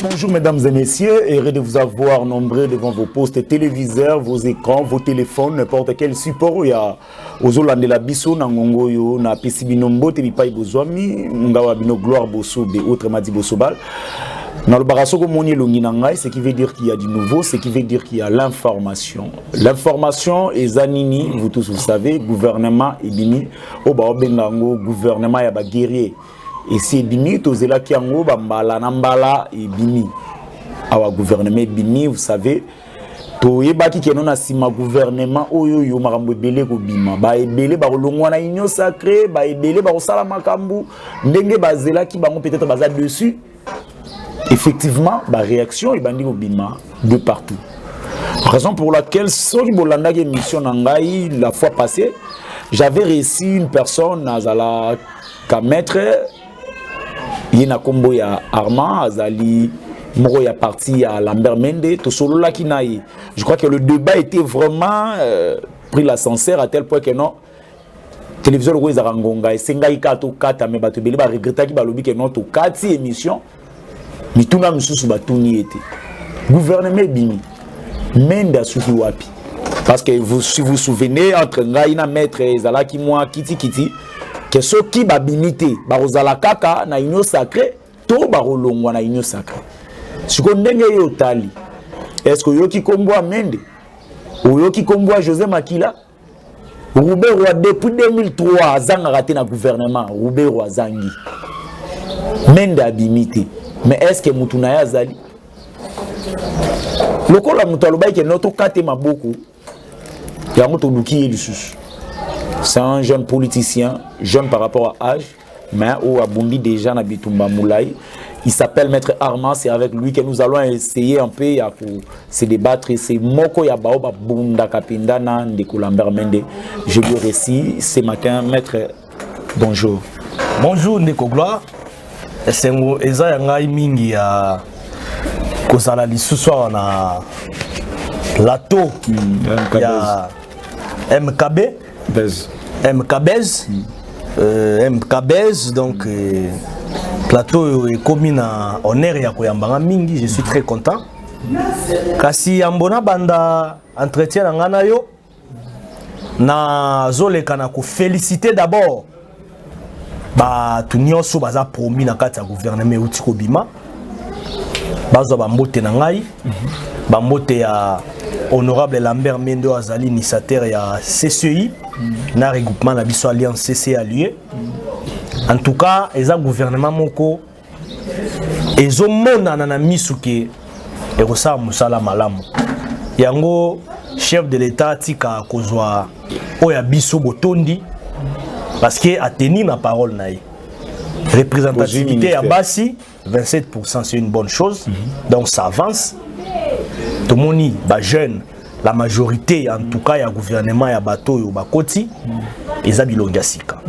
Bonjour mesdames et messieurs, heureux de vous avoir nombreux devant vos postes téléviseurs, vos écrans, vos téléphones, n'importe quel support. Il y a Ozolande la biso na ngongo yo na pesibinombo te bipai bozwami ngawa bino gloire boso be autre madi bosobal. Dans le barasoko moni longi nangai, ce qui veut dire qu'il y a du nouveau, ce qui veut dire qu'il y a l'information. L'information est zanini, vous tous vous savez, gouvernement et bini, oba obengango gouvernement ya ba guerrier. Et c'est bini tozela ki yango ba mbala na mbala et bini. Awa gouvernement bini, vous savez, to yebaki ke nona sima gouvernement oyo yo makambo ebele ko bima. Ba ebele ba kolongwa na union sacrée, ba ebele ba kosala makambu, ndenge bazela ki bango peut-être baza dessus. Effectivement, la réaction est bandit au bima de partout. Raison pour laquelle, sur Bolanda qui émission Nangaï, la fois passée, j'avais reçu une personne, Azala Kametre, Yena Kombo ya Armand, Azali Moro ya parti à Lambert Mende, tout solo là qui naï. Je crois que le débat était vraiment pris l'ascenseur à tel point que non. Télévision le Weza Rangonga, et Sengaï Kato Kata, mais Batubeli va regretter qu'il va lobby que non, tout 4 émissions. Mais tout le monde était. Gouvernement bimi. Menda souki wapi. Parce que vous, si vous vous souvenez, entre Ngaïna Maître et Zalaki moi, Kiti Kiti, que ceux qui babimité, Barozala Kaka, na union sacrée, to Barolongwa na union sacrée. Si vous avez yo tali, est-ce que yoki komboa Mende? Ou yoki komboa José Makila? Roubé Roi depuis 2003, Zanga raté na gouvernement, Roubé Roi Zangi. Mende abimité. Mais est-ce que Moutounaya Zali? Le col à Moutalobaï qui est notre kate maboko. Il y a Moutoulouki et Lusus. C'est un jeune politicien, jeune par rapport à âge, mais au Abundi déjà na Bitumba Moulay. Il s'appelle Maître Armand, c'est avec lui que nous allons essayer un peu à se débattre. C'est Moko Yabaoba Bunda Kapindana Ndeko Lambert Mende. Je lui récite ce matin, Maître, bonjour. Bonjour Ndeko Gloire. Esengo eza ngai mingi ya kozala lisusu na lato ya MKB MKBez donc plateau est commis na honneur ya koyambanga mingi, je suis très content kasi ambona banda entretien na ngana yo na zoleka na ko féliciter d'abord ba tunyoso baza promis na kati ya gouvernement utiko bima bazo ba mbote na ngai ba mbote ya honorable Lambert Mende azali initiateur ya CCI na regroupement na biso alliance CC allié. En tout cas eza gouvernement moko ezo mona na misuke ekosa musala malamu yango chef de l'état tika kozwa oya biso botondi. Parce que a tenu ma parole naïe. Représentativité à Bassi, 27% c'est une bonne chose. Donc ça avance. Tout le monde est jeune. La majorité, en tout cas, il y a gouvernement, il y a bateau, il y a bakoti. Et ça bilonga sika.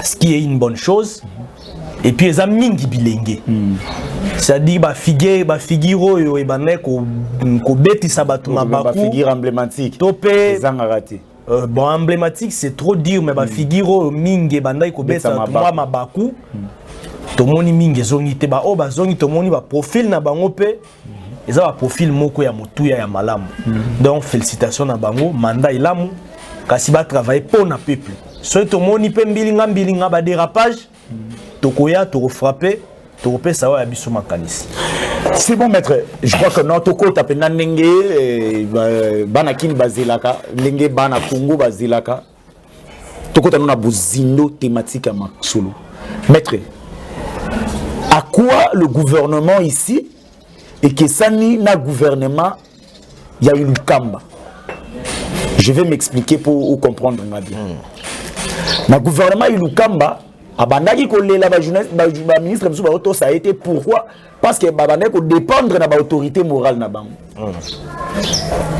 Ce qui est une bonne chose. Et puis ils ont mingi bilingue. C'est-à-dire ba figure yo ebane ko beti sabatu mabaku. Figure emblématique. Topé. Zangarati. Bon, emblématique, c'est trop dire, mais ba figure mingi bandai ko beta mabaku. Tomoni mingi zongite ba o ba zongi tomoni ba profil na bango pe. Eza ba profil moko ya mutuya ya malamu. Donc félicitations na bango, mandat ilamu kasi ba travailler pour na peuple. So tomoni pe mbilinga ba dérapage. Tokoya to frapper, to pe sawa ya biso makanisi. C'est bon, maître. Je crois que notre côté appelle Nenge, Banakin Bazilaka, Nenge Bana Congo Bazilaka. Tout côté nous a bouzindo thématique à Maxolo. Maître, à quoi le gouvernement ici et que ça ni na gouvernement, il y a eu le Kamba. Je vais m'expliquer pour comprendre bien. Le gouvernement il y a eu le Kamba. Abandaki ko lela ba journaliste ba ministre mso ba auto ça a été pourquoi parce que babandaki ko dépendre na ba autorité morale na bango.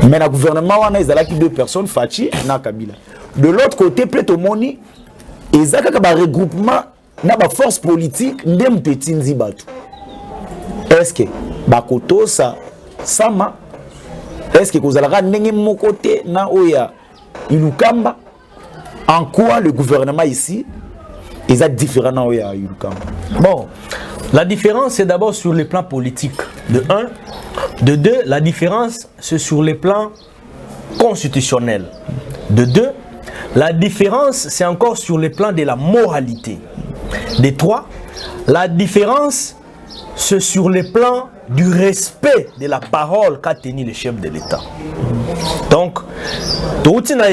Mais le gouvernement wana ezalaki deux personnes Fachi na Kabila. De l'autre côté plutôt moni ezaka ba regroupement na ba force politique ndem petit nzibatu. Est-ce que ba koto ça sama est-ce que kozalaka ndenge moko te na oya ilukamba en quoi le gouvernement ici ils sont différents dans le bon, La différence, c'est d'abord sur les plans politiques, de 1. De 2, la différence, c'est sur les plans constitutionnels. De 2, la différence, c'est encore sur les plans de la moralité. De 3, la différence, c'est sur les plans du respect de la parole qu'a tenu le chef de l'État. Donc, tout na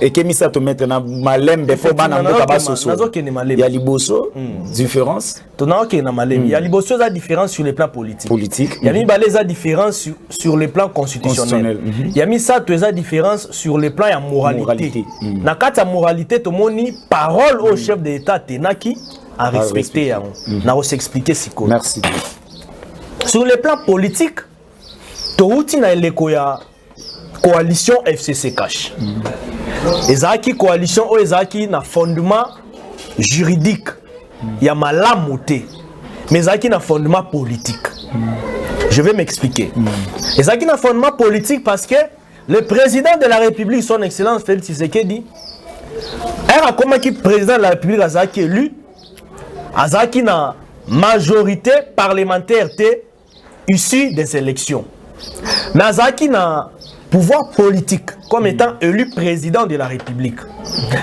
et kemisa to mettre na malem de fo bana mboka basoso ya liboso différence na malem ya liboso za différence sur les plans politiques ya mi balé za différence sur les plans constitutionnels ya mi ça to za différence sur les plans ya moralité na kata moralité to moni parole au chef de l'État tenaki à respecter na o s'expliquer siko. Merci. Sur les plans politiques to uti na eleko ya coalition FCC cash. Ezaki coalition ou ezaki na fondement juridique. Il y a malamoté. Mais ezaki na fondement politique. Je vais m'expliquer. Ezaki na fondement politique parce que le président de la République, son excellence Félix Tshisekedi, est comme qui président de la République azaki élu, azaki na majorité parlementaire issue des élections. Mais azaki na pouvoir politique comme étant élu président de la République.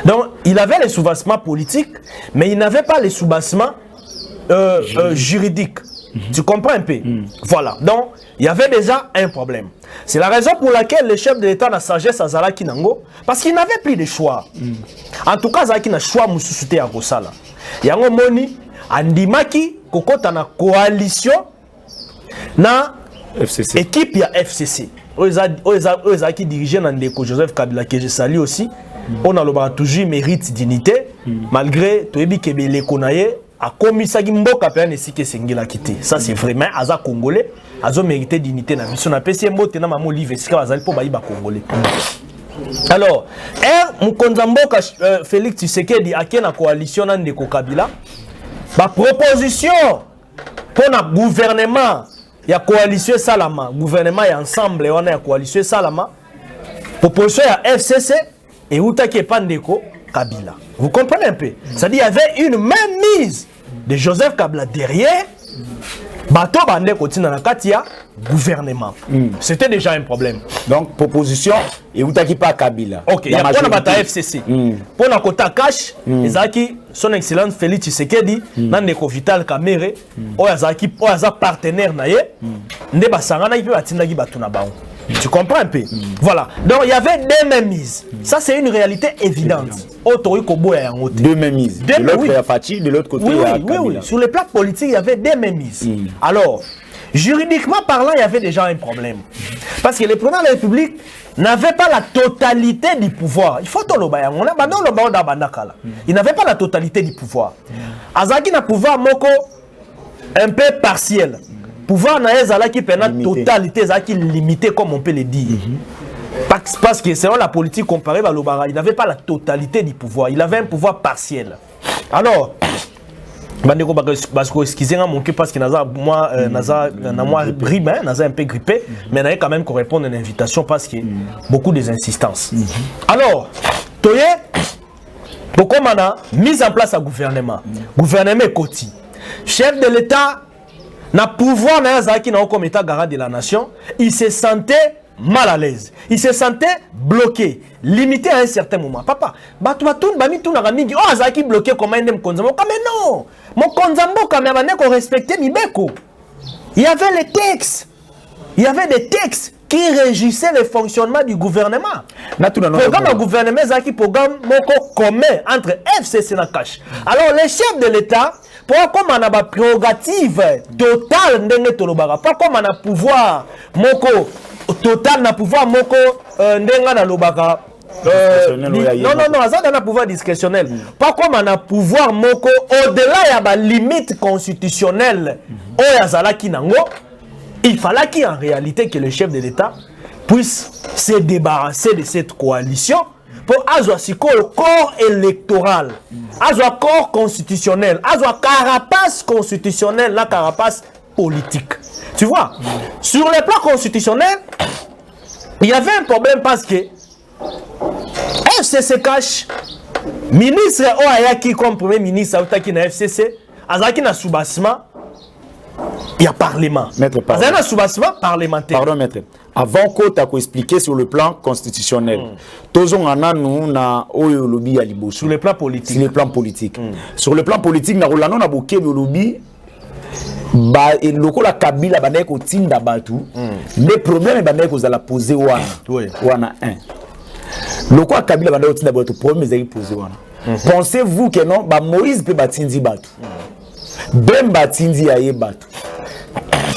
Donc, il avait les soubassements politiques, mais il n'avait pas les soubassements juridiques. Tu comprends un peu? Voilà. Donc, il y avait déjà un problème. C'est la raison pour laquelle le chef de l'État n'a sagesse à Zalaki Nango, parce qu'il n'avait plus de choix. En tout cas, Zalaki n'a choix Moussouté à Gosala. Yango Moni, Andimaki, Kokota na coalition, na FCC. Équipe ya FCC. Qui dirigeait Nandeko Joseph Kabila, que je salue aussi. On a le toujours mérite dignité, malgré Toebi Kebele Konaye, a commis ça Gimboka Péan et Sike Sengela quitté. Ça c'est vraiment Aza Congolais, Azo mérité dignité. On a PC Mbote na Mamo Live, c'est Azali pour Baïba Congolais. Alors, Mkonzamboka Félix Tshisekedi a la coalition Nandeko Kabila, ma proposition pour le gouvernement. Il y a coalition Salama, gouvernement et ensemble, on a coalition Salama, proposition à FCC et Outaki Pandeko Kabila. Vous comprenez un peu? C'est-à-dire qu'il y avait une même mise de Joseph Kabila derrière, Bato Bande Kotina Nakatia, gouvernement. C'était déjà un problème. Donc, proposition et Outaki pas Kabila. Ok, il y a pas FCC. Pour la Kota Cash, Ezaki, son excellence Félix Tshisekedi, Nandeko Vital Kamere, Oyazaki, Oyaza partenaire naye, Ndeba Sangana, il peut atteindre Batuna Baon. Tu comprends un peu? Voilà. Donc il y avait deux mêmes mises. Ça c'est une réalité évidente. Deux mêmes mises. De l'autre côté, il y a Fati, de l'autre côté, il y a Kabila. Oui. Sur le plan politique, il y avait deux mêmes mises. Alors, juridiquement parlant, il y avait déjà un problème. Parce que le président de la République n'avait pas la totalité du pouvoir. Il faut tout le bain. Il n'avait pas la totalité du pouvoir. Azaki n'a pouvoir moko un peu partiel. Pouvoir n'a qui permet la totalité, qui limité comme on peut le dire. Parce que selon la politique comparée à l'Obara, il n'avait pas la totalité du pouvoir. Il avait un pouvoir partiel. Alors, excusez-moi parce que moi un peu grippé, mais il quand même qu'on répond à une invitation parce que beaucoup des insistances. Alors, Toye, pourquoi on a mis en place un gouvernement? Gouvernement Koti. Chef de l'État n'a pouvoir comme État garant de la nation, il se sentait mal à l'aise. Il se sentait bloqué, limité à un certain moment. Papa, mais non, mon konzambo quand même qu'on respectait Mibeko. Il y avait les textes. Il y avait des textes qui régissaient le fonctionnement du gouvernement. Programme du gouvernement, c'est un programme commun entre FCC et Nakash. Alors, les chefs de l'État, pourquoi on a une prérogative totale, pas comme on a pouvoir total, na pouvoir moko ndenga na lobaka. Non, ça a un pouvoir discrétionnel. Pas comme on a pouvoir moko au-delà de la limite constitutionnelle. Il fallait qu'en réalité que le chef de l'État puisse se débarrasser de cette coalition pour avoir le corps électoral, avoir le corps constitutionnel, avoir carapace constitutionnelle, la carapace politique. Tu vois, sur le plan constitutionnel, il y avait un problème parce que FCC cache, ministre Oyaki comme premier ministre Aoutaki na FCC, azaki na soubassement il y a parlement. Maître, pardon. Azaki na soubassement parlementaire. Pardon, maître. Avant que tu aies expliqué sur le plan constitutionnel, Tozon ana nous na oyo lobby ya liboso. Sur le plan politique. Sur le plan politique. Sur le plan politique, na rolano na boké lobby ba et loko la Kabila banaye ko tinda batu. Les problèmes banaye ko za la poser wana. Wana 1. Loko la Kabila banaye ko tinda batu problème ezali poser wana. Pensez-vous que non ba Moïse peut batindi batu. Ben batindi ya ye batu.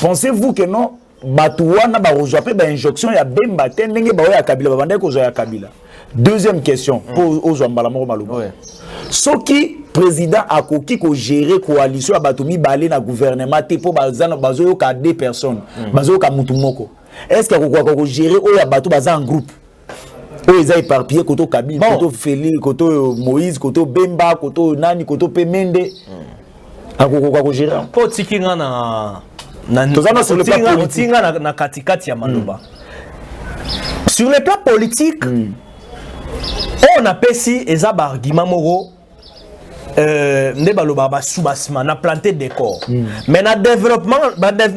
Pensez-vous que non batu wana ba rejoindre ba injonction ya Bemba tendenge ba ya Kabila ba banaye ko zo ya Kabila. Deuxième question pour aux Zambala moko maloba. Soki président akoki ko gérer coalition abatomi balé na gouvernement te po bazana bazo ka 2 personnes bazo ka mutu moko. Est-ce que ko gérer o ya bato baza en groupe? O eza éparpillé koto Kabila, koto Félix, koto Moïse, koto Bemba, koto Nani, koto Pemende. Akoko ko gérer. Po tikinga na sur le plan politique na katikati ya maloba. Sur le plan politique, on a pesi eza ba argument moko ne baloba ba soubassement na planter des corps. Mais na développement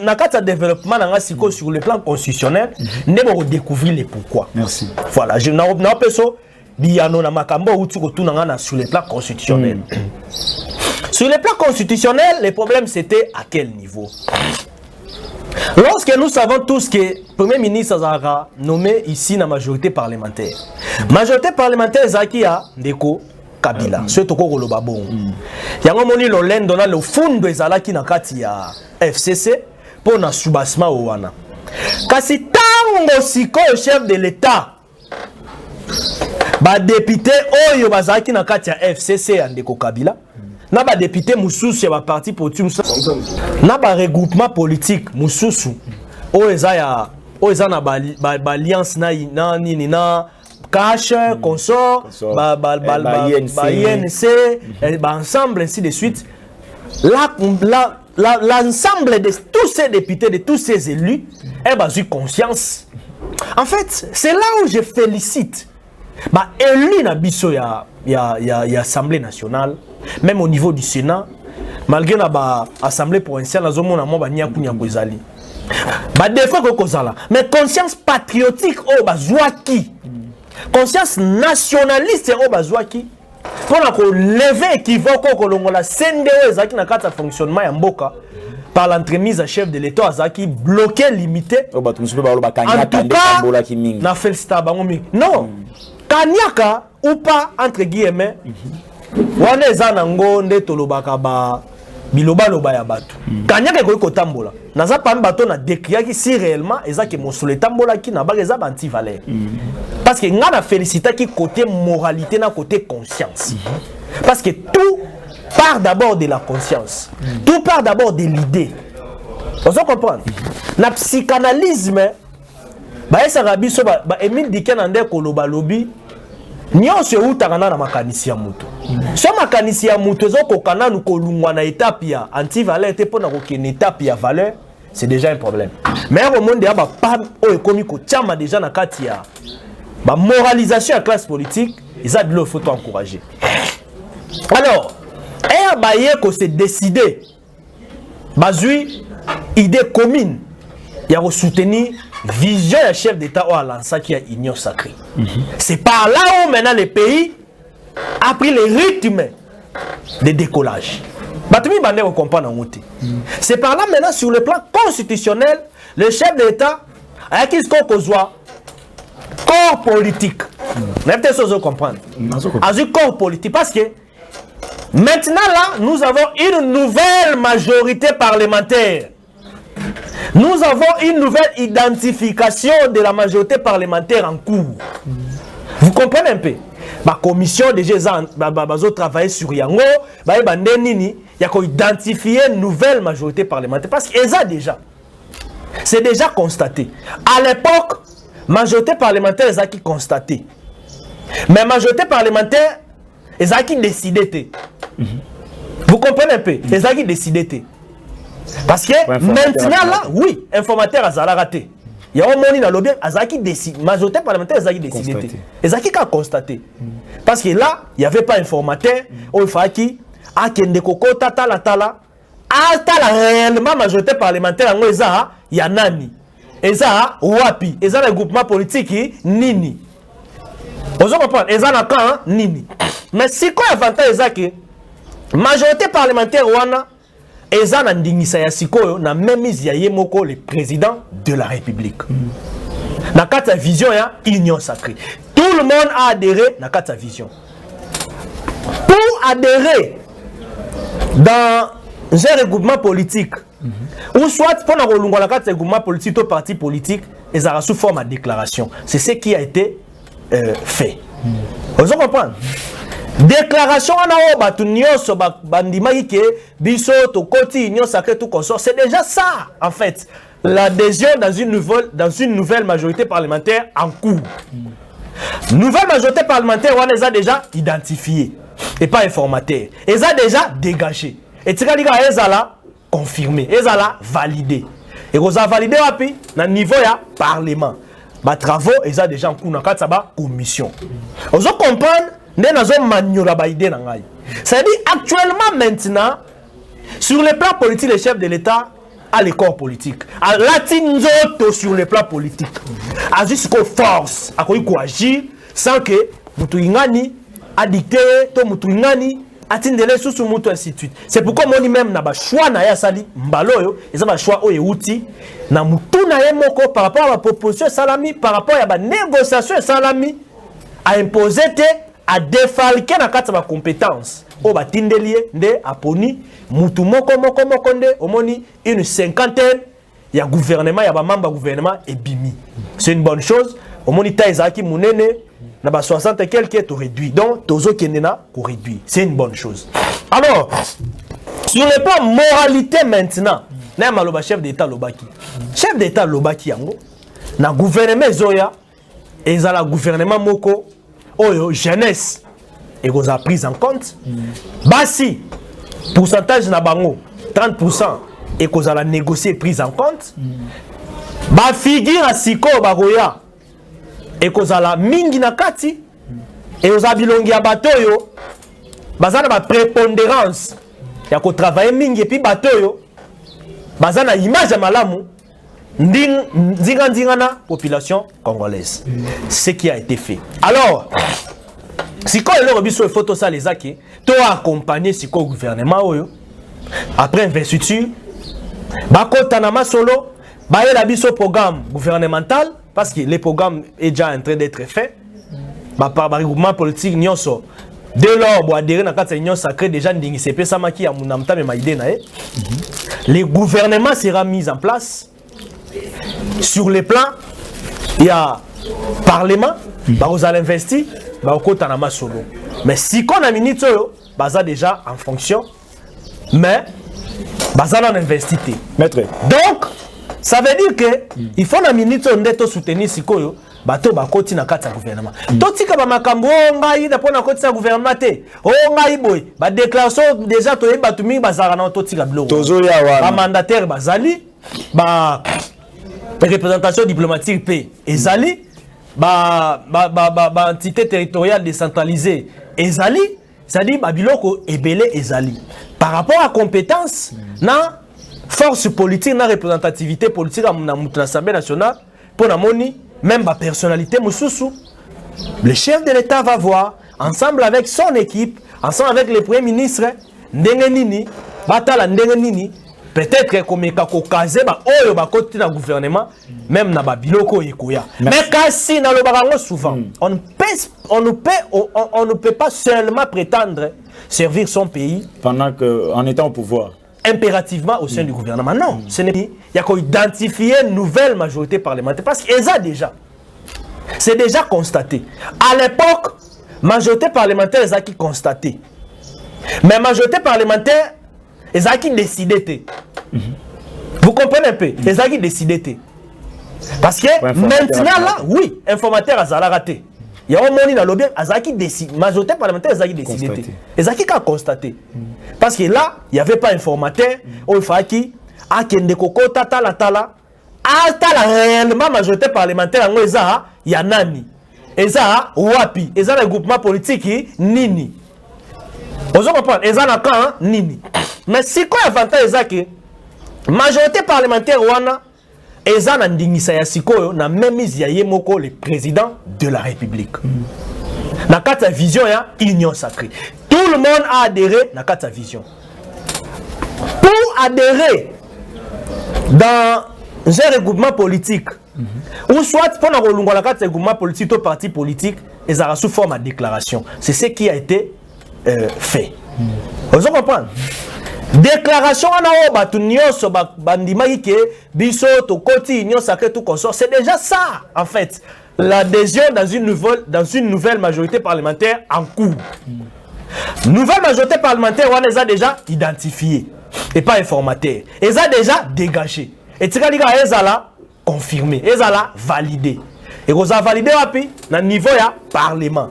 na kata développement na siko sur le plan constitutionnel ne ba redécouvrir les pourquoi. Merci. Voilà, je na peso biano na makambo utu ko tunanga na sur le plan constitutionnel. Sur le plan constitutionnel, le problème c'était à quel niveau? Lorsque nous savons tous que le Premier ministre Azara nommé ici la majorité parlementaire. Majorité parlementaire Zaki a Ndeko Kabila. C'est tout le babon. Yango moni lo lendo na le fond de Zalaki na kati ya FCC pour na soubassement wana. Kasi tango siko chef de l'État. Ba député oyo bazaki na kati ya FCC ya Ndeko Kabila. Na ba député mususu ya parti politique na ba regroupement politique mususu o eza na ba alliance na nini na cash consort ba INC ba ensemble ainsi de suite l'ensemble de tous ces députés de tous ces élus est basé conscience. En fait, c'est là où je félicite ba élu na biso ya Assemblée nationale. Même au niveau du Sénat, malgré la Assemblée provinciale, la zone où ba défaut que kozala, mais conscience patriotique au bazouaki, conscience nationaliste au bazouaki, pour lever équivoque au la CNDO ezaki na kata fonctionnement ya mboka par l'entremise à chef de l'État azaki bloqué limité. En tout cas, na félicita bango mi. Non, kanyaka ou pas entre guillemets. Wana eza nango nde tolobaka ba biloba loba ya bato. Kanyaka ko kotambola. Naza pa bato na décriaki si réellement eza ke mosole tambola ki na ba eza anti valeur. Parce que nga na félicita ki côté moralité na côté conscience. Parce que tout part d'abord de la conscience. Tout part d'abord de l'idée. Vous comprenez? Na psychanalysme ba esa rabiso ba Emile Dikenande ko loba lobi nyonso utaka na makanisi ya mutu. So makanisi ya mutu ezoko kana nukolungwa na étape ya anti-valeur te pona kokene étape ya valeur, c'est déjà un problème. Mais au monde ya ba pam o ekomi ko tiama déjà na kati ya ba moralisation ya classe politique, ils a de l'eau faut encourager. Alors, et baye ko se décider bazui idée commune ya ko soutenir vision du chef d'État à lancer qui a union sacrée. C'est par là où maintenant le pays a pris le rythme de décollage. C'est par là maintenant sur le plan constitutionnel, le chef d'État a qui ce corps politique. Vous comprendre. Corps politique parce que maintenant là, nous avons une nouvelle majorité parlementaire. Nous avons une nouvelle identification de la majorité parlementaire en cours. Vous comprenez un peu? La commission déjà travaillé sur Yango, il y a identifié une nouvelle majorité parlementaire parce que ça déjà, c'est déjà constaté. À l'époque, majorité parlementaire est qui constaté, mais majorité parlementaire est qui décidé. Vous comprenez un peu? C'est qui décidé. Parce que maintenant là, oui, informateur a raté. Il y a un monde dans lobby, Azaki décide, majorité parlementaire Azaki décidé. Azaki a constaté. Parce que là, il n'y avait pas informateur, il fallait qui a kende koko tata la tala, atala réellement majorité parlementaire yango eza ya nani eza wapi eza le groupement politique nini ozo comprendre eza na kan nini mais si quoi avantage eza que majorité parlementaire wana eza na ndingisa ya sikoyo na même ya yemoko le président de la République na kata vision ya union sacrée tout le monde a adhéré na kata vision pour adhérer dans un regroupement politique ou soit pour la regroupement politique ou parti politique et ça sous forme de déclaration c'est ce qui a été fait vous comprenez déclaration en haut nyonso bandimaki ke biso to koti union sacrée tout consort c'est déjà ça en fait l'adhésion dans une nouvelle majorité parlementaire en cours nouvelle majorité parlementaire on les a déjà identifiés et pas informateur ils a déjà dégagé et tika liga ezala confirmé ezala validé et vous a validé wapi na niveau ya parlement ba travaux ils a déjà en cours na kata ba commission vous comprendre ne nazo maniola ba idée na ngai ça dit actuellement maintenant sur le plan politique le chef de l'état a les corps politiques a latinzoto sur le plan politique a jusqu'au force a ko agir sans que mutu ingani a dicté to mutu ingani atindele sous mutu ainsi de suite c'est pourquoi moni même na ba choix na ya sali mbaloyo eza ba choix oyo outi na mutu na yemoko par rapport à la proposition salami par rapport à ba négociation salami a imposé à défalquer na kata ba compétence o batindelie nde aponi mutu moko nde omoni une cinquantaine ya gouvernement ya ba membre gouvernement et bimi c'est une bonne chose omoni ta ezaki munene na ba 60 et quelques est réduit donc tozo kendena ko réduit c'est une bonne chose alors sur le plan moralité maintenant na maloba chef d'état lobaki yango na gouvernement zoya ezala gouvernement moko oyo jeunesse et qu'on a pris en compte basi pourcentage na bango 30% et qu'on a négocié prise en compte ba figure à siko baroya et qu'on a la mingi na kati et aux abilongi ya batoyo bazana ba prépondérance ya ko travailler mingi et puis batoyo bazana image ya malamu ndinga na population congolaise ce qui a été fait alors si quand le rebiso photo ça les aki to accompagner si ko gouvernement oyo après investiture ba kota na masolo ba yela biso programme gouvernemental parce que le programme est déjà en train d'être fait ba par regroupement politique nyonso dès lors bo adhérer na kata union sacrée déjà ndingi sepe samaki ya munamta me maide na le gouvernement sera mis en place sur les plans il y a parlement vous allez investir mais si qu'on a minute baza déjà en fonction mais baza en investi maître donc ça veut dire que il faut na minute on soutenir sikoyo bato bakoti na kati ya gouvernement totika ba makambo ngai da pona koti ya gouvernement te ngai boy ba déclaration déjà to yeba tumi bazara na totika biloko tozo ya wa ba mandataire bazali ba représentation diplomatique P ezali ba entité territoriale décentralisée ezali c'est-à-dire ba biloko ebele ezali par rapport à compétence na force politique na représentativité politique na l'Assemblée nationale pour na moni même ba personnalité mususu le chef de l'État va voir ensemble avec son équipe ensemble avec le premier ministre ndenge nini batala ndenge nini peut-être komeka ko kaze ba oyo ba côté na gouvernement même na ba biloko ekoya mais kasi na lobarango souvent on ne peut pas seulement prétendre servir son pays pendant que en étant au pouvoir impérativement au sein du gouvernement non ce n'est il y a qu'à identifier une nouvelle majorité parlementaire parce qu'ils ont déjà c'est déjà constaté à l'époque majorité parlementaire ils ont qui constaté mais majorité parlementaire ils ont qui décidé. Vous comprenez un peu? Ils ont qui décidé. Parce que maintenant là, oui, informateur a raté. Il y a un monde dans le bien, ils ont qui décidé. Majorité parlementaire, ils ont qui décidé. Ils ont qui constaté. Parce que là, il n'y avait pas informateur. Il fallait qui a kende koko tata réellement majorité parlementaire il y a nani. Ils ont wapi. Ils ont le groupement politique nini. Vous comprenez? Ils ont quand nini. Mais si quoi avantage c'est que majorité parlementaire wana ils ont ndingisa ya sikoyo na même ya moko le président de la République. Na kata vision ya union sacrée. Tout le monde a adhéré na kata vision. Pour adhérer dans un regroupement politique, ou soit pour la regroupement politique ou parti politique, ils ont sous forme de déclaration. C'est ce qui a été fait. Vous comprenez? Déclaration en haut, c'est déjà ça en fait. L'adhésion dans une nouvelle majorité parlementaire en cours. Nouvelle majorité parlementaire, on les a déjà identifiés et pas informatés. Ils ont déjà dégagé. Et tu as confirmé, ils ont validé. Et vous avez validé à niveau du parlement.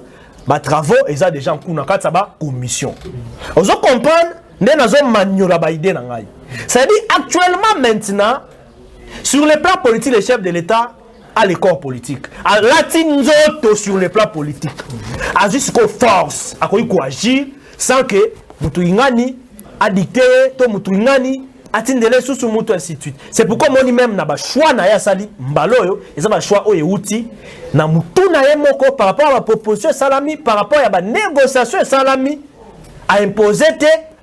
Les travaux, ils ont déjà en cours dans la commission. Vous comprenez? C'est-à-dire actuellement maintenant, sur le plan politique, le chef de l'État a les corps politiques. À l'atinzoto sur le plan politique. A jusqu'aux forces, à quoi agir sans que Moutouingani a dicté, to Moutouingani a tindele sous Moutou ainsi de suite. C'est pourquoi moi même n'a pas choix na ya sali mbaloyo, ils ont pas choix au outil na Moutou na ye moko par rapport à la proposition salami, par rapport à la négociation salami a imposé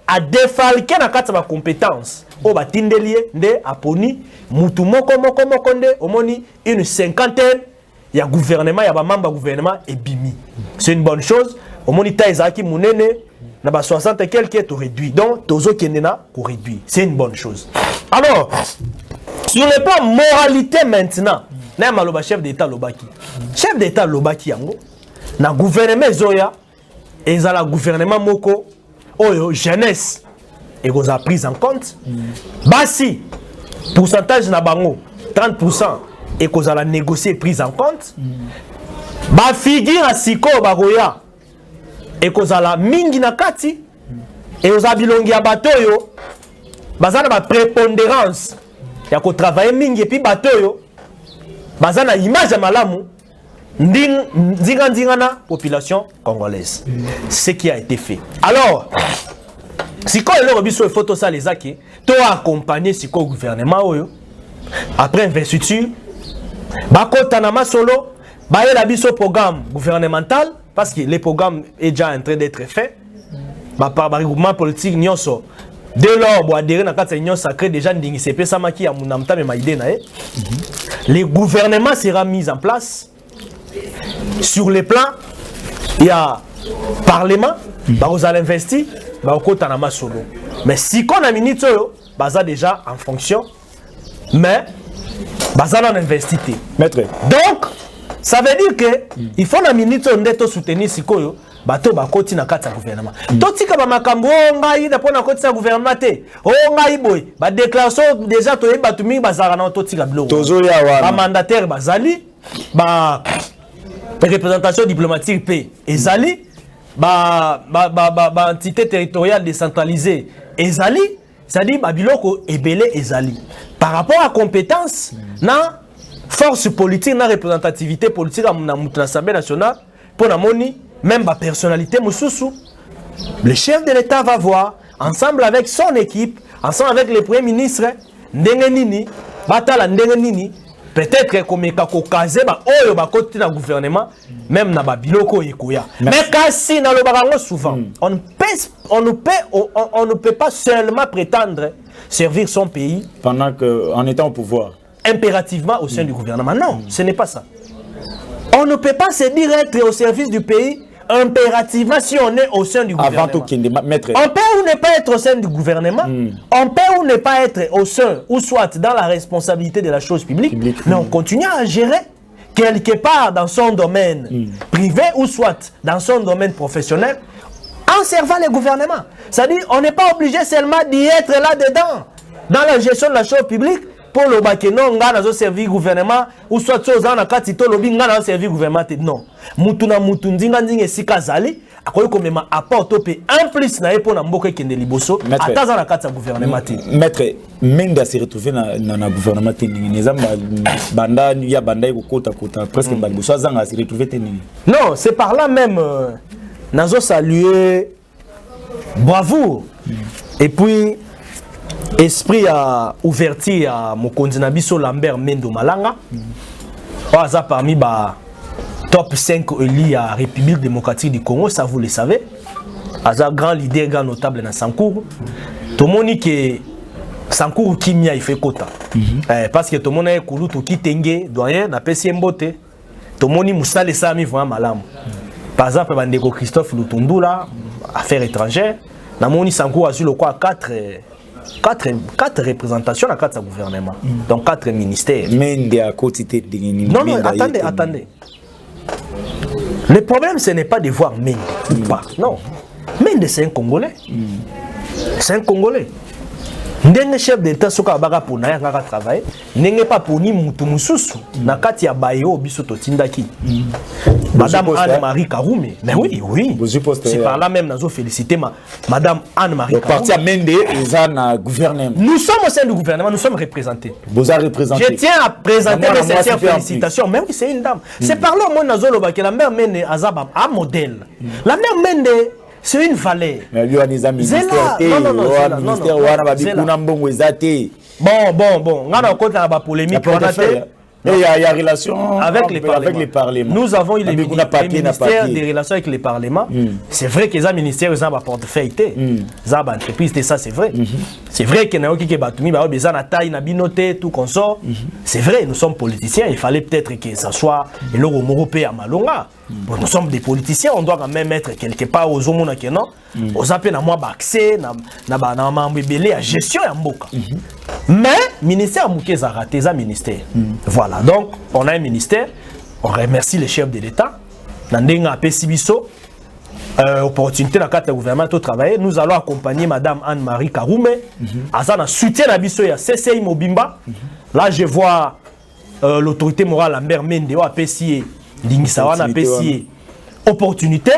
à défalquer na kati ba compétence o ba tindelie nde aponi mutu moko nde omoni une cinquantaine ya gouvernement ya ba membre gouvernement et bimi. C'est une bonne chose. Omoni ta ezaki munene na ba 60 et quelques to réduit. Donc tozo kendena ko réduit. C'est une bonne chose. Alors sur le plan moralité maintenant, na maloba chef d'état lobaki. Chef d'état lobaki yango na gouvernement zoya ezala gouvernement moko oyo jeunesse et vous a pris en compte. Basi pourcentage na bango 30% et vous a négocié prise en compte. Ba figure à siko baroya et vous a mingi na kati et vous a bilongi a batoyo bazana ba prépondérance ya ko travailler mingi et puis batoyo bazana image malamu ndinga na population congolaise. Ce qui a été fait. Alors, si quand il y a une photo ça les acquis, tu as accompagné si le gouvernement après investiture, bakotanama solo, ba y a un programme gouvernemental parce que le programme est déjà en train d'être fait. Par regroupement politique nyonso. Dès lors, bo adhérer na kata union sacrée déjà ndingi CP samaki ya munamta me maïdé na e. Le gouvernement sera mis en place. Sur les plans, il y a Parlement, vous allez investir, mais si on a minute, vous déjà en fonction, mais vous allez investir. Donc, ça veut dire que il faut une minute de soutenir si vous bato bakoti na kati ya gouvernement. Totika ba makambo ngai na pona koti ya gouvernement te. O ngai boy, ba déclaration déjà to yeba tumi bazara na totika bilo. Tozo ya wana. Ba mandataire bazali, ba représentation diplomatique P. Ezali, ba entité territoriale décentralisée Ezali, c'est-à-dire ba biloko ebele Ezali. Par rapport à compétence, na force politique, na représentativité politique à l'Assemblée nationale, pour la moni, même la personnalité Moussoussou, le chef de l'État va voir, ensemble avec son équipe, ensemble avec le Premier ministre, Ndengenini, Batala Ndengenini, peut-être comme il y a un gouvernement, même dans le biloko ekoya. Mais kasi dans le barango souvent, on ne peut pas seulement prétendre servir son pays pendant qu'en étant au pouvoir. Impérativement au sein du gouvernement. Non, ce n'est pas ça. On ne peut pas se dire être au service du pays impérativement si on est au sein du gouvernement. Avant tout, maître. On peut ou ne pas être au sein du gouvernement, on peut ou ne pas être au sein, ou soit dans la responsabilité de la chose publique, mais on continue à gérer quelque part dans son domaine privé ou soit dans son domaine professionnel en servant le gouvernement. C'est-à-dire on n'est pas obligé seulement d'y être là-dedans, dans la gestion de la chose publique, pour le bakeno nga na servir gouvernement ou soit chose na kati to lobi nga na servir gouvernement non mutuna mutundinga ndinga esika zali akoyi komema apport to pe en plus na epo na mboka kende liboso ataza na kati ya gouvernement maître Menga s'est retrouvé na gouvernement teningi nezamba banda ya banda ekota kota presque baliboso azanga s'est retrouvé teningi. Non, c'est par là même nazo saluer bravoure. Et puis, esprit à ouverture à Mokonzi Nabiso Lambert Mendo Malanga. Ça parmi bah, top 5 élus à République démocratique du Congo, ça vous le savez. Un grand leader, grand notable dans Sankourou. Tout le monde que Sankourou Kimia il fait quota. Parce que tout le monde est koulou tout qui tengue doyen na pesi mbote. Tout le monde moussa les sami vraiment malam. Par exemple, Bandeko Christophe Lutundula, affaires étrangères, na moni Sankourou a eu le quoi 4 représentations dans 4 gouvernements. Donc 4 ministères. Mende à côté de non, attendez. Le problème ce n'est pas de voir Mende ou pas. Non. Mende c'est un Congolais. C'est un Congolais. Ndenge chef d'État soka baga pour na nga travailler, ndenge pas pour ni mutu mususu na kati ya bayo biso to tindaki. Madame Anne-Marie Karoume. Mais oui. C'est par là même nazo féliciter Madame Anne-Marie Karoume. Parti à Mende et un gouvernement. Nous sommes au sein du gouvernement, nous sommes représentés. Vous avez représenté. Je tiens à présenter mes sincères félicitations. Mais oui, c'est une dame. C'est par là moi nazo loba que la mère Mende azaba un modèle. La mère Mende c'est une valeur. Mais lui, on est un ministère. Bon. On a encore la polémique. Il y a relation avec les parlements. Nous avons eu les ministères des relations avec les parlements. C'est vrai que les ministères ont un portefeuille. Les entreprises, ça c'est vrai. C'est vrai qu'il y a des taille, tout consort. C'est vrai, nous sommes politiciens. Il fallait peut-être que ça soit l'euro européen à Malonga. Nous sommes des politiciens, on doit quand même être quelque part aux hommes qui non. Aux appels à moi accès, à gestion à Mboka. Mais ministère Moukeza a raté ça ministère. Voilà, donc on a un ministère. On remercie les chefs de l'État. Nandenga Pesibiso, opportunité dans le cadre du gouvernement de travailler. Nous allons accompagner Madame Anne-Marie Karoume. Azana soutien à Bisso et à CCI Mobimba. Là, je vois l'autorité morale Lambert Mende à Pessie. Lingisawa na pesi opportunité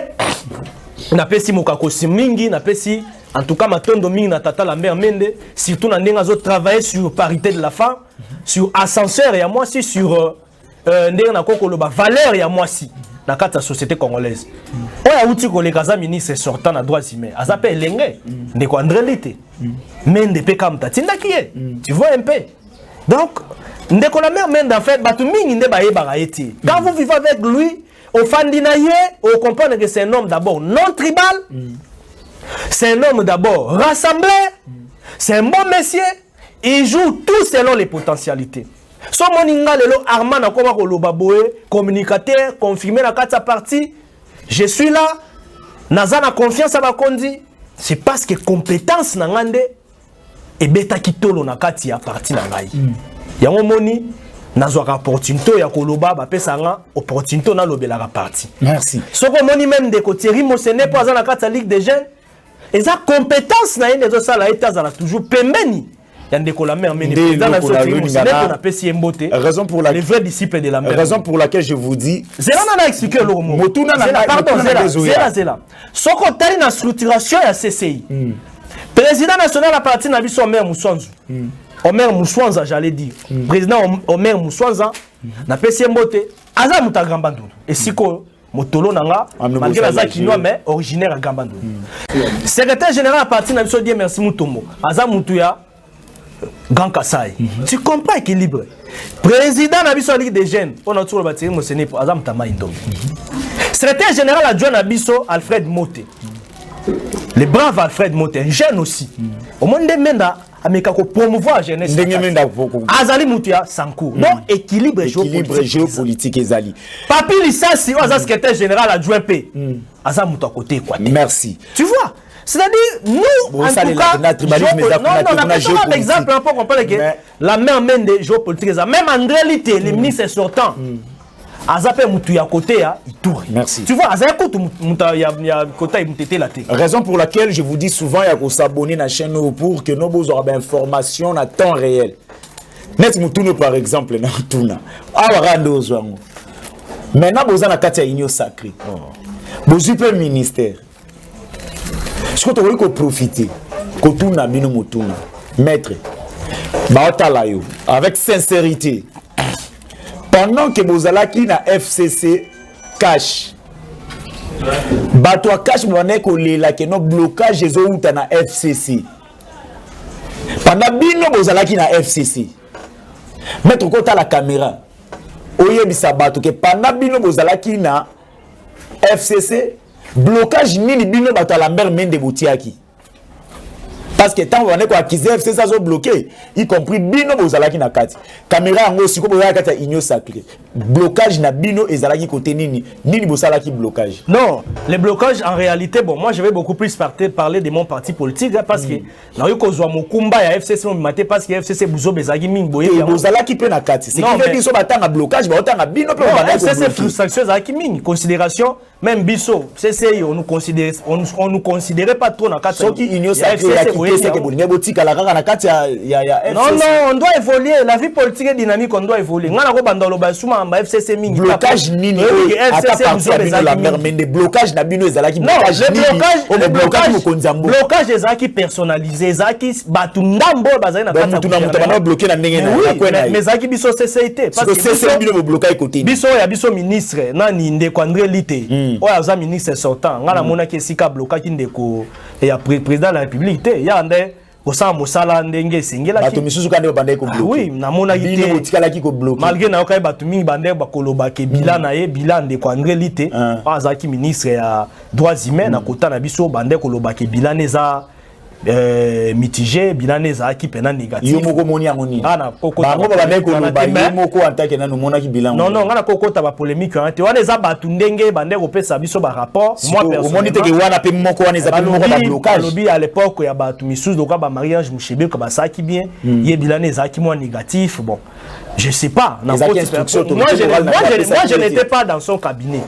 na pesi mokakosi mingi na pesi en tout cas matondo mingi na tata Lambert Mende surtout na ndenga zo travailler sur parité de la femme sur ascenseur ya moi si sur ndenga na kokolo ba valeur ya moi si na kata société congolaise oya uti ko le kaza ministre sortant na droits humains azape elenge ndeko André Lité Mende pe kam tatinda kié tu vois un peu donc ndeko la mère Mende en fait batu mingi nde baye baraeti quand vous vivez avec lui au fandinaye au comprendre que c'est un homme d'abord non tribal c'est un homme d'abord rassemblé c'est un bon monsieur il joue tout selon les potentialités so moninga lelo Armand akoma ko lobaboe communicateur confirmé la carte partie je suis là nazana confiance à bakondi c'est parce que compétence na ngande et beta kitolo na kati ya parti na ngai yango moni nazwaka opportunité ya koloba ba pesanga opportunité na lobela ka parti. Merci. Soko moni même de Thierry Mosene pour za na kati ligue des jeunes et za compétence na ine zo sala eta za toujours pembeni ya ndeko la mère Mende dans la Thierry Mosene pour na pesi mbote. Raison pour laquelle les vrais disciples de la mère. Raison pour laquelle je vous dis Zela na expliquer le mot. Motuna na pardon Zela. Soko tali na structuration ya CCI. Président national à parti na biso mère Moussanzu. Omer Moussanza, j'allais dire. Président Omer Moussanza, na pesi mbote, aza muta Gambandou. Et siko motolo nanga, malgré la kinois mais originaire à Gambandou. Secrétaire général à partir na biso die merci Mutombo. Aza mutuya Grand Kassai. Tu comprends l'équilibre. Président na biso Ligue des jeunes, on a toujours bâti Mosene pour aza mutama Indombe. Secrétaire général adjoint na biso Alfred Moté. Le brave Alfred Moté, un jeune aussi. Au monde de Menda ameka ko promouvoir la jeunesse. Azali Moutia Sankou. Donc équilibre géopolitique ezali. Papi Lissasi, Aza secrétaire général adjoint P. Aza Mouta côté quoi. Merci. Tu vois? C'est-à-dire nous en tout cas non, exemple pour comprendre que la mère Mende géopolitique même André Lité, le ministre sortant. Azape mutu ya côté ya Ituri. Merci. Tu vois, Azape mutu ya côté ya mutete la té. Raison pour laquelle je vous dis souvent il faut s'abonner à la chaîne pour que nous aurons des informations à temps réel. Net mutuno par exemple na tuna. Awarando zwango. Maintenant vous avez la union sacrée. Vous avez le ministère. Ce que tu veux profiter, que tu n'as pas mutuna. Maître. Baotalayo avec sincérité. Pendant que vous allez na FCC cash, bato a cash mwana ko lela ke no blocage ezo uta na FCC pendant bino bozalaki na FCC mettre kota la caméra oyebisa bato ke pendant bino bozalaki na FCC blocage nini bino bato la mer mende botiaki parce que tant on est quoi acquis FCC ça zo bloqué y compris bino bozalaki na kati caméra ngo siko boya kati inyo sacré blocage na bino ezalaki côté nini bosalaki blocage. Non, les blocages en réalité bon moi je vais beaucoup plus parler de mon parti politique parce que na yo kozwa mokumba ya FCC mo maté parce que FCC buzo bezaki mingi boye ya bozalaki pe na kati c'est qui veut dire so batanga blocage ba otanga bino pe ba FCC frustration zaki mingi considération même biso CCI on nous considérait pas trop na kati so qui inyo sacré c'est que bolinga botika la kaka na kati ya FCC. Non, on doit évoluer, la vie politique est dynamique, on doit évoluer. Ngana ko bandolo ba suma ba FCC mingi. Blocage nini FCC la mer mais des blocages na bino ezalaki blocage. Non, les blocages ezalaki personnalisé, ezalaki batu ndambo bazali na kati. Donc tu na bloquer na ndenge na kwena. Mais ezalaki biso CCT parce que CCT bino bloquer côté. Biso ya biso ministre nani ndeko André Lite. Oya za ministre sortant, ngana mona ke sika blocaki ndeko ya président de la République te ya nde osama mosala ndenge singela ki bato misusu kande bandai ko bloquer. Oui, na mona ki te otikalaki ko bloquer. Malgré na okai bato mingi bandai ba koloba ke bilan na ye bilan ndeko André Lite azaki ministre ya droits humains na kota na biso bandai koloba ke bilan eza mitigé bilan ezalaki pena négatif. Yo moko moni yango nini? Bana kokota. Bango ba ko ba yo moko antake na mona ki bilan. Non non ngana kokota ba polémique ante wana eza batu ndenge bande ko pesa biso ba rapport. Moi personnellement moni te ke wana pe moko wana eza pe moko ba blocage. Lobi à l'époque ya batu misusu doka ba mariage mushebe ko ba saki bien ye bilan ezalaki moins négatif bon. Je sais pas. Moi je n'étais pas dans son cabinet.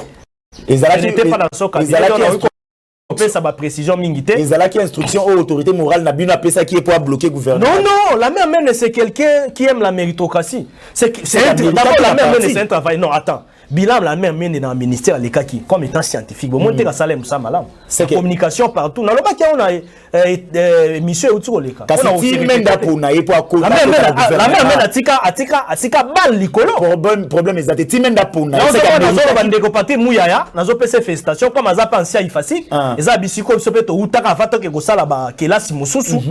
Je n'étais pas dans son cabinet. Ça va précision mingité. Les alaki instruction aux autorités morales n'a bien appelé ça qui est pour bloquer le gouvernement. Non non, la mère mène c'est quelqu'un qui aime la méritocratie. C'est d'abord la mère mène c'est un travail. Non attends. Bilan la mère mène dans le ministère les cas qui comme étant scientifique. Bon monter la salle ça malam. C'est communication partout. Dans le bas qui on a monsieur autour les cas. On a aussi même pour na pour la mère mène atika bal likolo. Problème exact. Ti même pour na. C'est que nazo bande ko parti muyaya, nazo pese festation comme aza pensia ifasi. Eza bisiko so peto utaka fato ke ko sala ba kelasi mususu.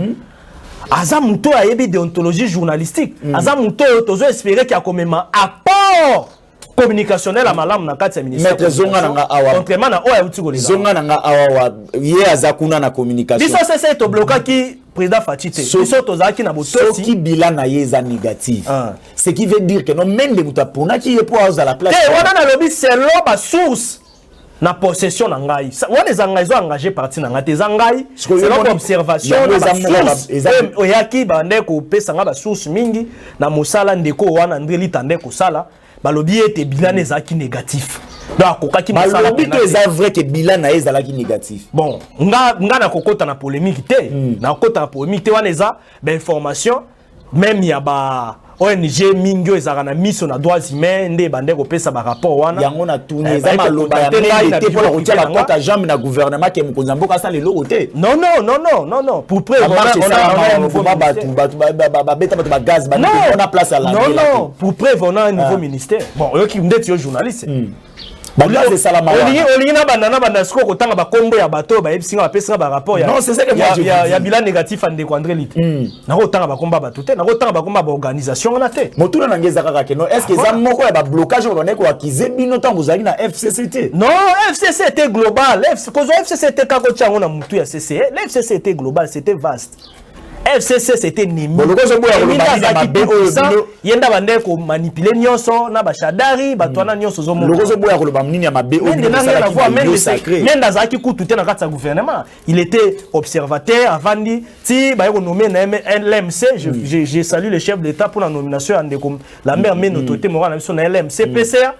Aza muto ayebi déontologie journalistique. Aza muto tozo espérer qu'il y a quand même apport communicationnel à malam na kati ya ministère. Maître zonga nanga awa. Contrairement na oya uti kolela. Zonga nanga awa ye azakuna na communication. Biso c'est to bloquer qui président Fatite. Biso tozaki na botosi. Qui bilan na ye za négatif. Ce qui veut dire que non même de muta pona qui est pour à la place. Eh wana na lobby c'est l'oba source na possession na ngai. Wana ezanga zo engagé parti na ngate zangai. C'est notre observation na source. Oyaki bande ko pesa nga ba source mingi na musala ndeko wana André Litande ko sala. Balobi était bilan ezaki négatif. Donc kokaki masala balobi to eza vrai que bilan na ezalaki négatif. Bon, nga na kokota na polémique té, na kokota na polémique té wana eza ba information même ya ba ONG mingyo ezaka na miso na droits humains nde bande ko pesa ba rapport wana. Yango na tuni eza maloba ya ndete pour rotia ba kota jambe na gouvernement ke mukonza mboka sa lelo roté. Non, pour preuve on a un nouveau gaz on a place à la. Non, pour preuve on a un nouveau ministère. Bon, eux qui m'dete yo journaliste. Bagaze salama. Olingi na banda siko kotanga ba kombo ya bato ba ebisinga ba pesa ba rapport ya. Non, c'est ça que moi je dis. Ya bilan négatif ande ko André Lite. Na kotanga ba komba bato te, na kotanga ba komba ba organisation na te. Motuna na ngeza kaka ke non, est-ce que ça moko ya ba blocage on est ko akize bino tango zali na FCCT? Non, FCC était global. FCC était kako tchango na mutu ya CC. FCC était global, c'était vaste. FCC c'était Nimi. Yenda bande ko manipuler nyonso na ba shadari batwana nyonso zo mo. Lokozo boya ko bamnini ya mabe o Menda zaki kutu te na kati ya gouvernement. Il était observateur avant dit ti ba ko nommer na LMC. Je salue le chef d'état pour la nomination ande comme la mère men autorité morale na biso na LMC PCA.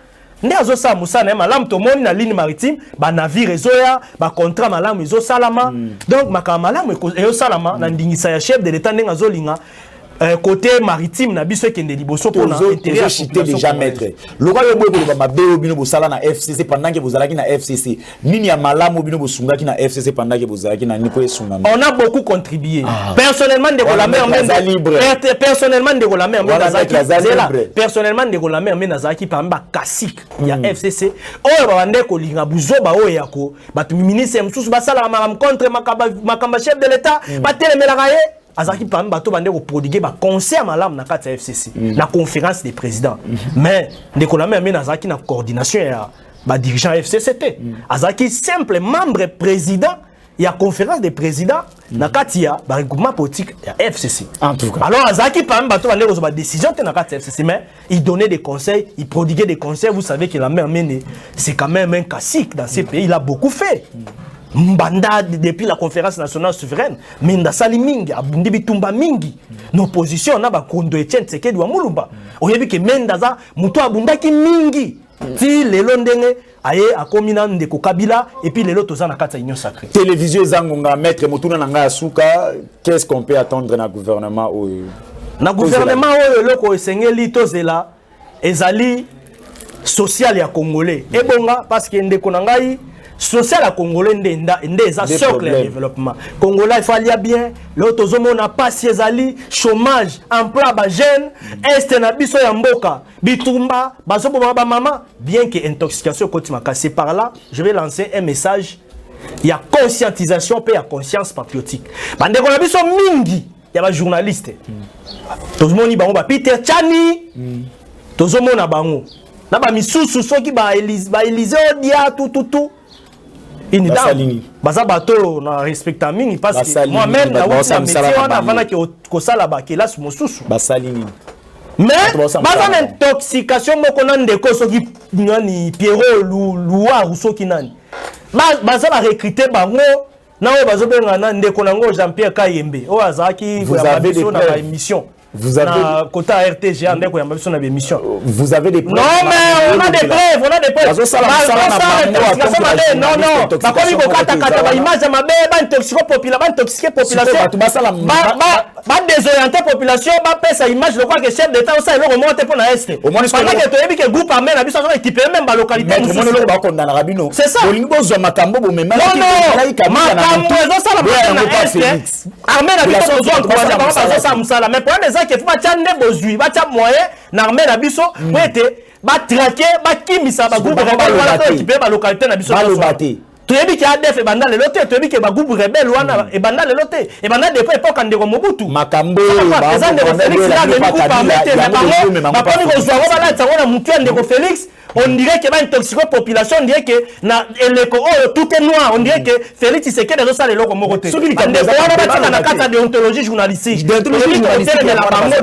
Ndazo sa musana malam to moni na ligne maritime ba navire ezoya ba contrat malam ezo salama donc makama malam ezo salama na ndingisa ya chef de l'état ndenga zolinga côté maritime na biso kende liboso pour na intérêt à citer déjà maître le roi yo boye ba mabe bino bosala na FCC pendant que vous allez na FCC nini ya malamu bino bosunga ki na FCC pendant que vous allez na niko esunga on a beaucoup contribué personnellement de la mer personnellement de la mer personnellement de la mer nazaki par ba classique ya FCC oyo ba bande ko linga buzoba oyo yako ba ministre msusu basala ma contre makamba chef de l'état ba telemela kaye azaki parmi bato bande ko prodiguer ba concert malam na kati ya FCC na conférence des présidents mais ndeko la même azaki na coordination ya ba dirigeant FCCT azaki simple membre président ya conférence des présidents na kati ya ba regroupement politique ya FCC en tout cas alors azaki parmi bato bande ko ba décision te na kati ya FCC mais il donnait des conseils il prodiguait des conseils vous savez que la même c'est quand même un classique dans ces pays il a beaucoup fait Mbanda depuis la conférence nationale souveraine Minda Sali Mingi abundi bitumba mingi l'opposition na ba kondo Etienne Tshisekedi wa Mulumba oyebi ke Mendaza muto abundaki mingi ti lelo ndenge aye akomina ndeko Kabila et puis lelo toza na kata union sacrée télévision zangonga maître mutuna na nga suka qu'est-ce qu'on peut attendre na gouvernement oyo loko esengeli tozela ezali social ya congolais ebonga parce que ndeko na ngai social à Congolais ndeza socle de développement Congolais il faut aller bien l'autre zomo n'a pas siezali chômage emploi ba jeune est na biso ya mboka bitumba bazobo ba mama bien que intoxication kotima c'est par là je vais lancer un message il y a conscientisation et il y a conscience patriotique bande ko na biso mingi ya ba journaliste tozomoni bango ba Peter Chani tozomona bango na ba misusu soki ba Élysée Odia tout une dame baza bato na respecta mingi parce que moi-même na wasa métier wana vana ki kosala ba kelas mosusu basalini mais baza na intoxication moko na ndeko soki ngani Pierrot Loua ou soki nani baza ba recruter bango na o bazo benga na ndeko nango Jean-Pierre Kayembe o azaki vous avez des émissions vous avez côté RTG en ndeko ya mabiso na émission vous avez des preuves non mais on a des preuves non ba komi ko kata ba image ya mabe ba intoxiquer population ba désorienter population ba pesa image le quoi que chef d'état ça le remonter pour na est pendant que to yebi que groupe armé na biso so équipe même ba localité mususu ba kondana rabino c'est ça bolingo zo makambo bo même makambo zo sala na est armé na biso zo encourager ba ça musala mais problème c'est que faut ba tande bozui ba tia moyen na armé na biso pour être ba traquer ba kimisa ba groupe rebelle to équipe ba localité na biso toyebi ki ADF ebanda lelo te toyebi ki ba groupe rebelle wana ebanda lelo te ebanda depuis époque ndeko Mobutu makambo ba Félix là de groupe armé te ba komi ko zwa ba la tsango na mutu ndeko Félix on dirait que ba intoxiquer population on dirait que na eleko tout est noir on dirait que Félix Tshisekedi azo sala eloko moko te ndeko wana ba na kata déontologie journalistique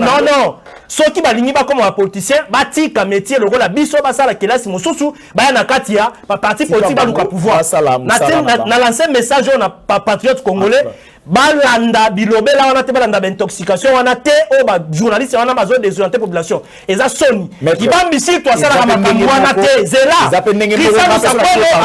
non soki balingi ba comme un politicien batika métier loko la biso basala kelasi mosusu ba na kati ya ba parti politique ba luka pouvoir na lancer message on a patriote congolais balanda bilobela wana te balanda intoxication wana te o ba journaliste wana bazo désorienter population eza soni kibambisi to asala makambo wana te zela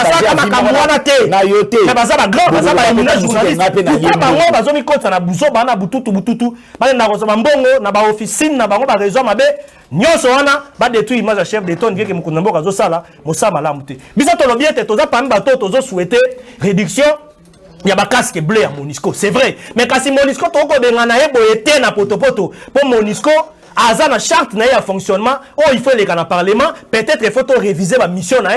asala makambo wana te na yote mais baza ba grand baza ba éminent journaliste bango bazo mikota na buzo bana bututu balenda ko mbongo na ba officine na bango ba réseau mabe nyonso wana ba détruire image chef d'état ndike mukunda mboka zo sala mosama lamu te biso to lobi ete toza parmi bato tozo souhaiter réduction il y a ba casque bleu à Monisco c'est vrai mais quand si Monisco to ko benga na yebo ete na potopoto pour Monisco aza na charte na ya fonctionnement il faut les kana parlement peut-être il faut to réviser ba mission na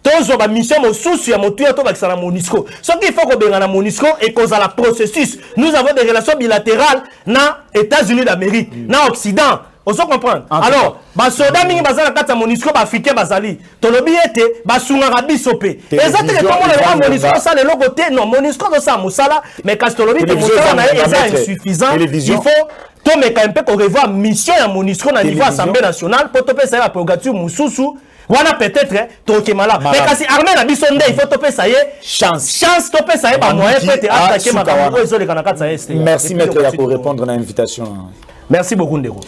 tozo ba mission mosusu ya motu ya to ba na Monisco ce qu'il faut ko benga na Monisco et cause à la processus nous avons des relations bilatérales na États-Unis d'Amérique na Occident on se comprend alors ba soda mingi bazala kata Monisco ba africain bazali tolobi ete ba sunga biso pe exactement comme le Monisco ça le logo te non Monisco do ça musala mais quand tolobi te musala na est insuffisant il faut to meka un peu ko revoir mission ya Monisco na niveau assemblée nationale pour to pesa la prérogative mususu wana peut-être tokemala mais kasi armée na biso nde il faut to pesa ye chance to pesa ye ba moyen peut attaquer makambo ezo le kana kata est merci maître ya ko répondre na invitation Merci beaucoup Ndeko.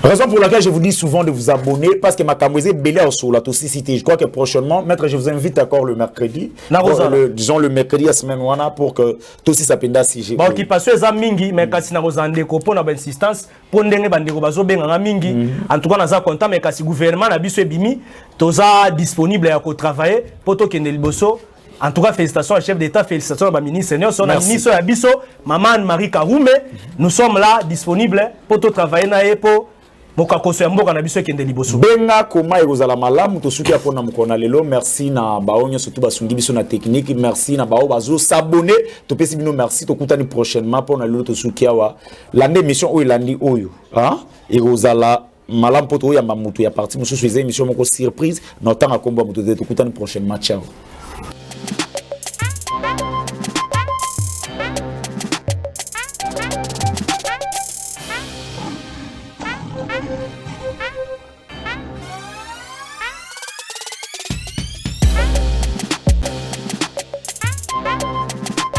Raison pour laquelle je vous dis souvent de vous abonner, parce que ma camouise belé sur la toxicité. Je crois que prochainement, maître, je vous invite encore le mercredi. Disons le mercredi à semaine pour que tout aussi ça penda si j'ai. Bon, qui passe à mingi, mais quand na Ndeko pour na insistance, pour ndenge bandeko bazo benga mingi. En tout cas, na za content, mais quand si gouvernement na biso bimi, toza disponible à travailler pour to kende liboso. En tout cas, félicitations au chef d'État, félicitations à la ministre. Nous ministre Abisso, Maman Marie Karoume. Nous sommes là disponibles pour tout travailler pour benga koma ekozala malamu tosuki apona mukona lelo. Merci na baonyo surtout basungi biso na technique. Merci na bao bazo s'abonner to pesi bino. Merci to kutani prochainement pour na lelo tosuki awa lande émission oyo landi oyo hein ekozala malamu poto ya mamutu ya parti mususu eza émission moko surprise na tanga komba mutu to kutani prochainement. Ciao. Thank you.